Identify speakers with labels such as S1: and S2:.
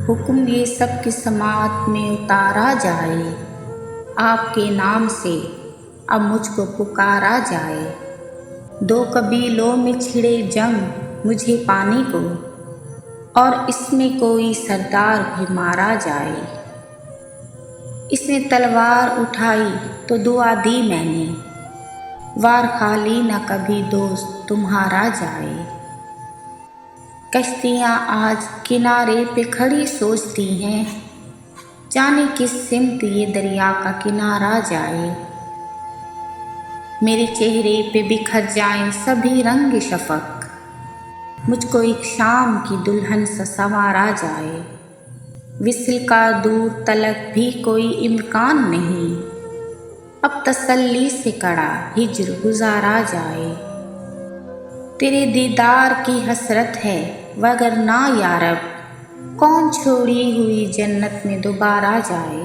S1: حکم یہ سب کی سماعت میں اتارا جائے، آپ کے نام سے اب مجھ کو پکارا جائے۔ دو قبیلوں میں چھڑے جنگ مجھے پانے کو، اور اس میں کوئی سردار بھی مارا جائے۔ اس نے تلوار اٹھائی تو دعا دی میں نے، وار خالی نہ کبھی دوست تمہارا جائے۔ کشتیاں آج کنارے پہ کھڑی سوچتی ہیں، جانے کس سمت یہ دریا کا کنارہ جائے۔ میرے چہرے پہ بکھر جائیں سبھی رنگ شفق، مجھ کو ایک شام کی دلہن سا سنوارا جائے۔ وصل کا دور تلک بھی کوئی امکان نہیں، اب تسلی سے کڑا ہجر گزارا جائے۔ تیرے دیدار کی حسرت ہے وگرنہ یارب، کون چھوڑی ہوئی جنت میں دوبارہ جائے۔